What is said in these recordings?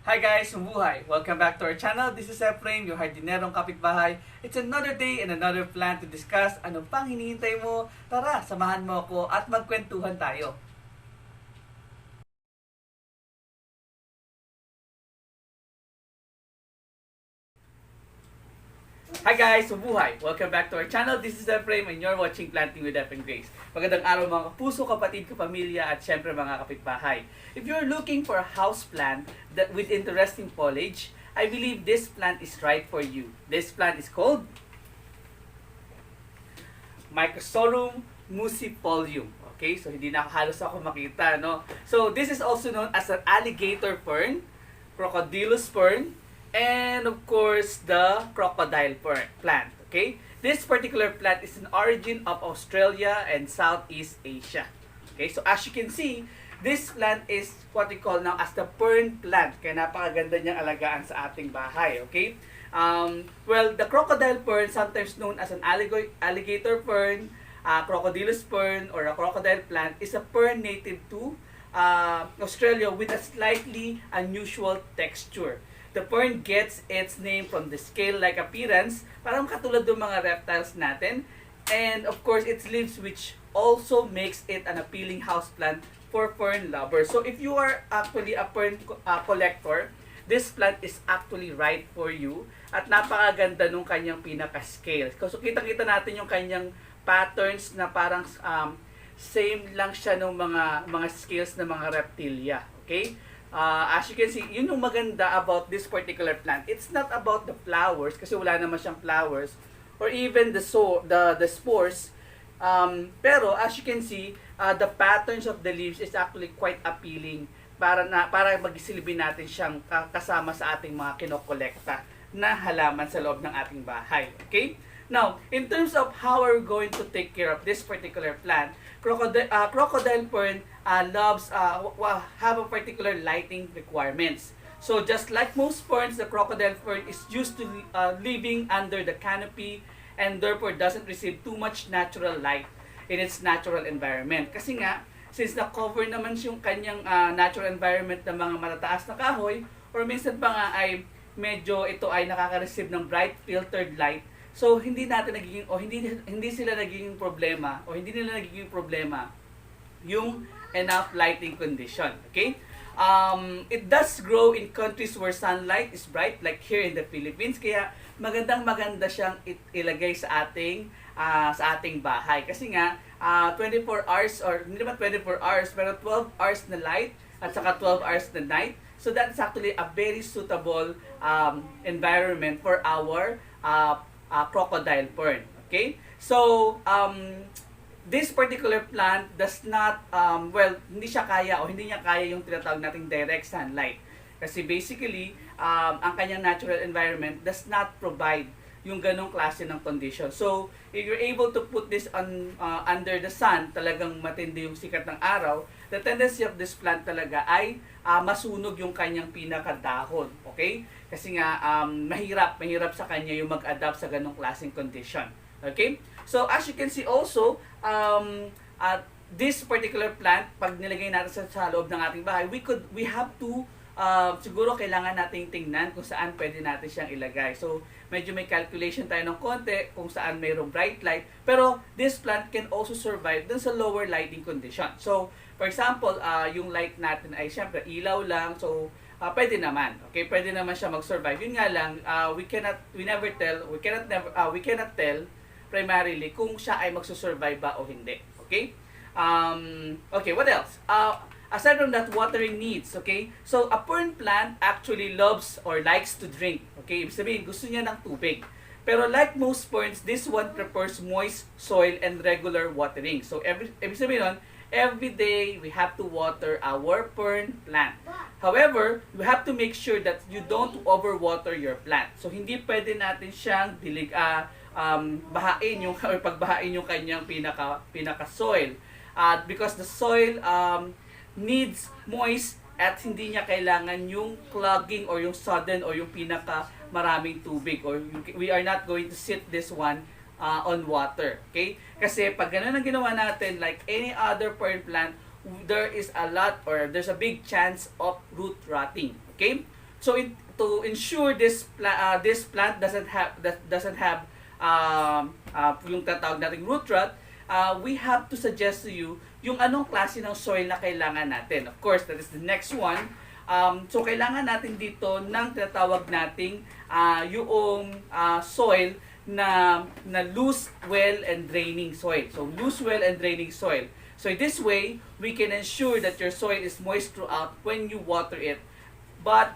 Hi guys, sumuhay! Welcome back to our channel. This is Efrain, yung hardinerong kapitbahay. It's another day and another plan to discuss ano pang hinihintay mo. Tara, samahan mo ako at magkwentuhan tayo. Hi guys, sumuhay! Welcome back to our channel. This is Efrain and you're watching Planting with Ef and Grace. Magandang araw mga kapuso, kapatid, kapamilya at syempre mga kapitbahay. If you're looking for a house plant that with interesting foliage, I believe this plant is right for you. This plant is called Microsorum muscipolium. Okay, so hindi na halos ako makita, no? So this is also known as an alligator fern, crocodyllus fern, and of course the crocodile plant. Okay, this particular plant is an origin of Australia and Southeast Asia. Okay, so as you can see, this plant is what we call now as the fern plant. Kaya napakaganda niyang alagaan sa ating bahay. Okay, well, the crocodile fern, sometimes known as an alligator fern, crocodyllus fern, or a crocodile plant, is a fern native to Australia with a slightly unusual texture. The fern gets its name from the scale-like appearance, parang katulad ng mga reptiles natin. And of course, its leaves, which also makes it an appealing houseplant for fern lovers. So if you are actually a fern collector, this plant is actually right for you. At napakaganda nung kanyang pinaka-scale. So kitang-kita natin yung kanyang patterns na parang same lang siya ng mga scales ng mga reptilia. Okay? As you can see, yun yung maganda about this particular plant. It's not about the flowers, kasi wala naman siyang flowers, or even the spores. Pero as you can see, the patterns of the leaves is actually quite appealing para magsilbi natin siyang kasama sa ating mga kinokolekta na halaman sa loob ng ating bahay. Okay? Now, in terms of how we're going to take care of this particular plant, crocodile fern have a particular lighting requirements. So just like most ferns, the crocodile fern is used to living under the canopy and therefore doesn't receive too much natural light in its natural environment. Kasi nga, since na-cover naman yung kanyang natural environment ng mga matataas na kahoy, or minsan pa nga ay medyo ito ay nakaka-receive ng bright filtered light, so hindi sila nagiging problema o hindi nila nagiging problema yung enough lighting condition. Okay? It does grow in countries where sunlight is bright, like here in the Philippines. Kaya maganda siyang ilagay sa ating bahay. Kasi nga 24 hours, or hindi naman 24 hours, pero 12 hours na light at saka 12 hours na night. So that's actually a very suitable environment for our crocodile fern. Okay? So, this particular plant does not, hindi niya kaya yung tinatawag nating direct sunlight. Kasi basically, ang kanyang natural environment does not provide yung ganong klase ng condition. So, if you're able to put this under the sun, talagang matindi yung sikat ng araw, the tendency of this plant talaga ay masunog yung kanyang pinakadahon. Okay? Kasi nga, mahirap sa kanya yung mag-adapt sa ganong klaseng condition. Okay? So, as you can see also, this particular plant, pag nilagay natin sa loob ng ating bahay, we have to, siguro kailangan nating tingnan kung saan pwede natin siyang ilagay. So, medyo may calculation tayo ng konti kung saan mayroong bright light. Pero, this plant can also survive dun sa lower lighting condition. So, for example, yung light natin ay syempre ilaw lang. So, pwede naman. Okay? Pwede naman siya mag-survive. Yun nga lang, we cannot tell primarily kung siya ay magsusurvive ba o hindi. Okay? Okay, what else? Aside from that, watering needs. Okay? So, a fern plant actually loves or likes to drink. Okay? Ibig sabihin, gusto niya ng tubig. Pero like most ferns, this one prefers moist soil and regular watering. So, ibig sabihin nun, every day we have to water our fern plant. However, you have to make sure that you don't overwater your plant. So, hindi pwede natin siyang pagbahain yung kanyang pinaka soil. Because the soil needs moist at hindi niya kailangan yung clogging or yung sudden or yung pinaka maraming tubig, or we are not going to sit this one on water. Okay? Kasi pag ganun ang ginawa natin, like any other fern plant, there is a lot or there's a big chance of root rotting. Okay? To ensure this plant doesn't have yung tatawag nating root rot, we have to suggest to you yung anong klase ng soil na kailangan natin. Of course, that is the next one. So kailangan natin dito ng tinatawag nating yung soil na loose, well, and draining soil. So loose, well, and draining soil. So this way, we can ensure that your soil is moist throughout when you water it, but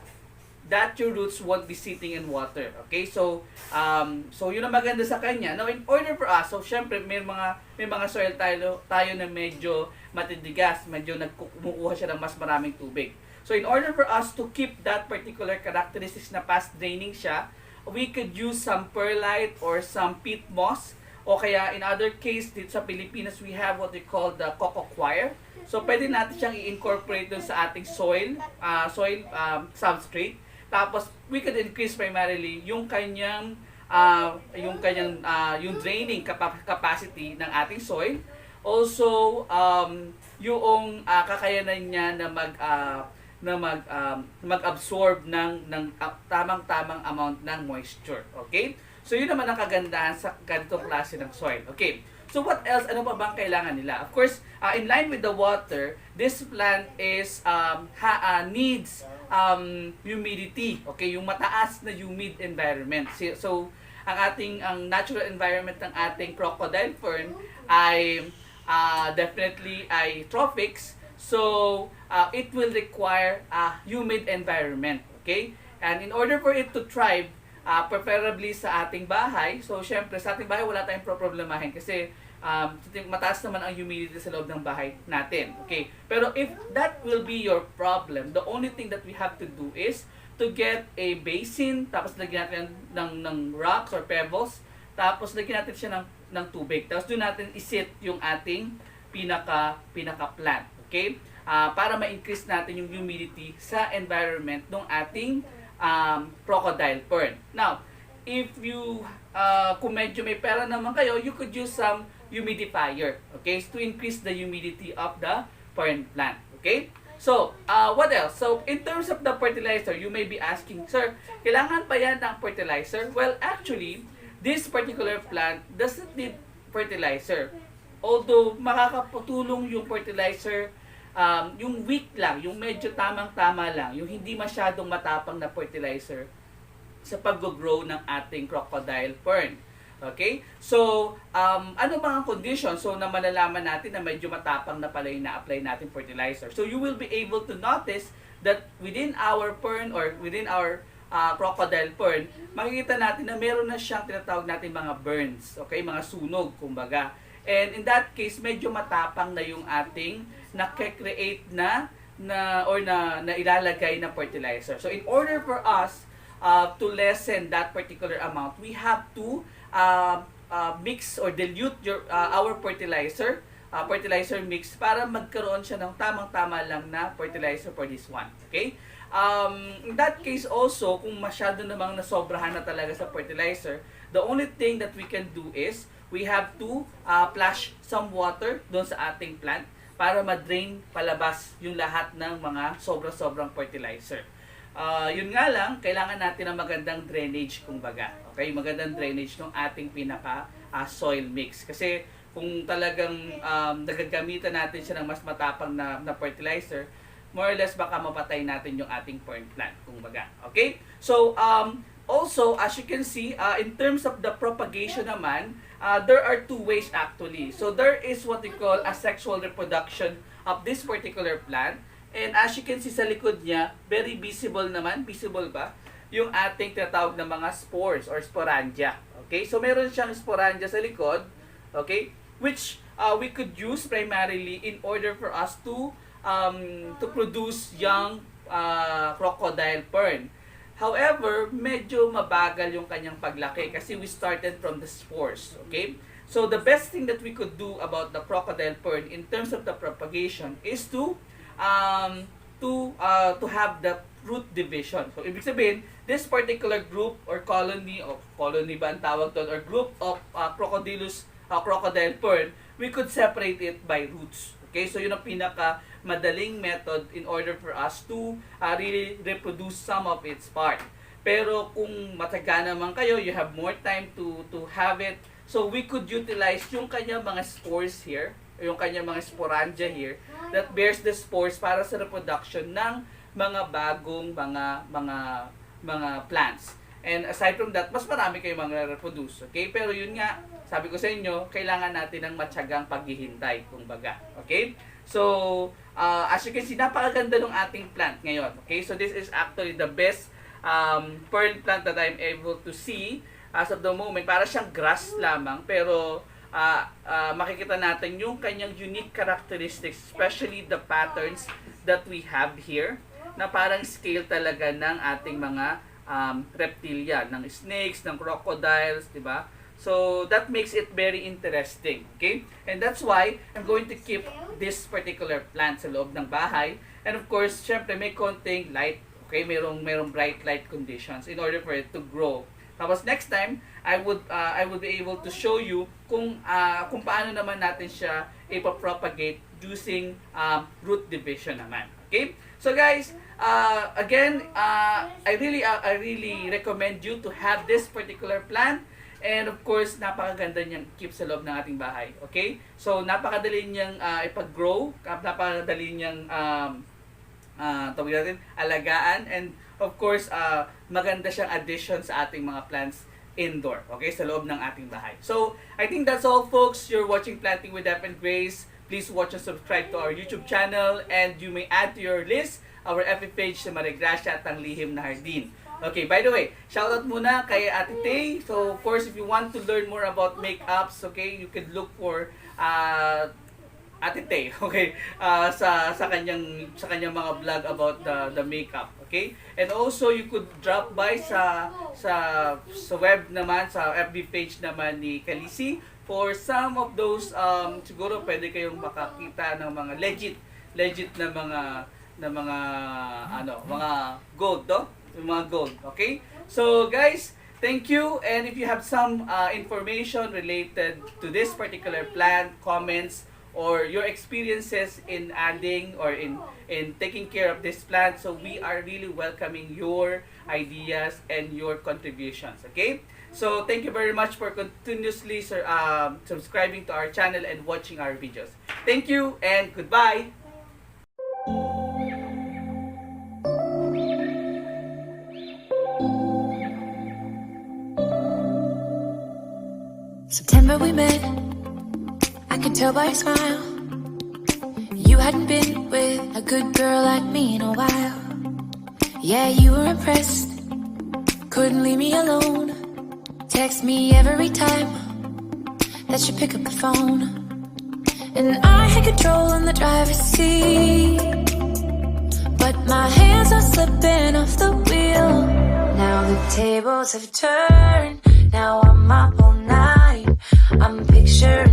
that your roots won't be sitting in water. Okay? So yun ang maganda sa kanya. Now, in order for us, so syempre may mga soil tayo na medyo matitigas, medyo kumukuha siya ng mas maraming tubig. So in order for us to keep that particular characteristics na fast draining siya, we could use some perlite or some peat moss, o kaya in other case dito sa Pilipinas we have what we call the cocodyllus. So pwede natin siyang i-incorporate dun sa ating soil substrate. Tapos we could increase primarily yung kanyang yung draining capacity ng ating soil. Also yung kakayanan niya na mag-absorb ng tamang-tamang amount ng moisture. Okay? So yun naman ang kagandahan sa ganitong klase ng soil. Okay. So what else? Ano pa bang kailangan nila? Of course, in line with the water, this plant needs humidity. Okay, yung mataas na humid environment. So ang natural environment ng ating crocodile fern ay definitely ay tropics. So it will require a humid environment. Okay? And in order for it to thrive, preferably sa ating bahay. So, syempre, sa ating bahay, wala tayong problemahin kasi mataas naman ang humidity sa loob ng bahay natin. Okay? Pero if that will be your problem, the only thing that we have to do is to get a basin, tapos lagyan natin ng rocks or pebbles, tapos lagyan natin siya ng tubig. Tapos doon natin isit yung ating pinaka-plant. Okay? Para ma-increase natin yung humidity sa environment ng ating crocodile fern. Now, if you kung medyo may pera naman kayo, you could use some humidifier, okay, to increase the humidity of the fern plant. Okay? So, what else? So, in terms of the fertilizer, you may be asking, sir, kailangan pa yan ng fertilizer? Well, actually, this particular plant doesn't need fertilizer. Although, makakatulong yung fertilizer yung weak lang, yung medyo tamang-tama lang, yung hindi masyadong matapang na fertilizer sa pag-grow ng ating crocodile fern. Okay? So, ano bang ang condition? So, na malalaman natin na medyo matapang na pala yung na-apply natin fertilizer. So, you will be able to notice that within our fern or within our crocodile fern, makikita natin na meron na siyang tinatawag natin mga burns. Okay? Mga sunog, kumbaga. And in that case, medyo matapang na yung ating na-create na ilalagay na fertilizer. So in order for us to lessen that particular amount, we have to mix or dilute our fertilizer mix para magkaroon siya ng tamang-tama lang na fertilizer for this one. Okay? In that case also, kung masyado namang nasobrahan na talaga sa fertilizer, the only thing that we can do is we have to flash some water doon sa ating plant para ma-drain palabas yung lahat ng mga sobrang fertilizer. Yun nga lang, kailangan natin ng magandang drainage, kumbaga. Okay? Magandang drainage ng ating soil mix. Kasi kung talagang nagagamitan natin siya ng mas matapang na fertilizer, more or less baka mapatay natin yung ating fern plant, kumbaga. Okay? So, also, as you can see, in terms of the propagation naman, there are two ways actually. So there is what we call a sexual reproduction of this particular plant. And as you can see sa likod niya, very visible naman, visible ba? Yung ating tinatawag na mga spores or sporangia. Okay? So meron siyang sporangia sa likod, okay? Which we could use primarily in order for us to produce young crocodile fern. However, medyo mabagal yung kanyang paglaki kasi we started from the spores, okay? So the best thing that we could do about the crocodile fern in terms of the propagation is to have the root division. So ibig sabihin, this particular group or colony ba ang tawag doon, or group of crocodile fern, we could separate it by roots. Okay? So yun ang madaling method in order for us to really reproduce some of its part. Pero kung mataga naman kayo, you have more time to have it. So we could utilize yung kanyang mga spores here, yung kanyang mga sporangia here that bears the spores para sa reproduction ng mga bagong mga plants. And aside from that, mas marami kayong mga reproduce. Okay? Pero yun nga, sabi ko sa inyo, kailangan natin ng matyagang paghihintay, kumbaga. Okay? So, as you can see, napakaganda ng ating plant ngayon. Okay? So, this is actually the best fern plant that I'm able to see as of the moment. Para siyang grass lamang, pero makikita natin yung kanyang unique characteristics, especially the patterns that we have here, na parang scale talaga ng ating mga reptilia, ng snakes, ng crocodiles, di ba? So, that makes it very interesting, okay? And that's why I'm going to keep this particular plant sa loob ng bahay. And of course, syempre may konting light, okay? Merong bright light conditions in order for it to grow. Tapos next time, I would be able to show you kung paano naman natin siya ipapropagate using root division naman. Okay? So guys, again, I really recommend you to have this particular plant. And of course, napakaganda niyang keep sa loob ng ating bahay. Okay? So, napakadali niyang ipag-grow, napakadali niyang tawag natin, alagaan, and of course, maganda siyang addition sa ating mga plants indoor, okay, sa loob ng ating bahay. So, I think that's all, folks. You're watching Planting with Def and Grace. Please watch and subscribe to our YouTube channel, and you may add to your list our FB page sa Marigracia at ang Lihim na Hardin. Okay, by the way, shoutout muna kay Ate Tay. So, of course, if you want to learn more about makeups, okay, you could look for Ate Tay, okay, sa kanyang mga vlog about the makeup, okay? And also you could drop by sa web naman, sa FB page naman ni Kalisi for some of those siguro pwede kayong makakita ng mga legit na mga gold, mga gold, okay? So guys, thank you, and if you have some information related to this particular plant, comments, or your experiences in adding or in taking care of this plant, so we are really welcoming your ideas and your contributions, okay? So thank you very much for continuously subscribing to our channel and watching our videos. Thank you and goodbye. September we met, I could tell by your smile. You hadn't been with a good girl like me in a while. Yeah, you were impressed, couldn't leave me alone. Text me every time that you pick up the phone. And I had control in the driver's seat, but my hands are slipping off the wheel. Now the tables have turned, now I'm up all night. I'm picturing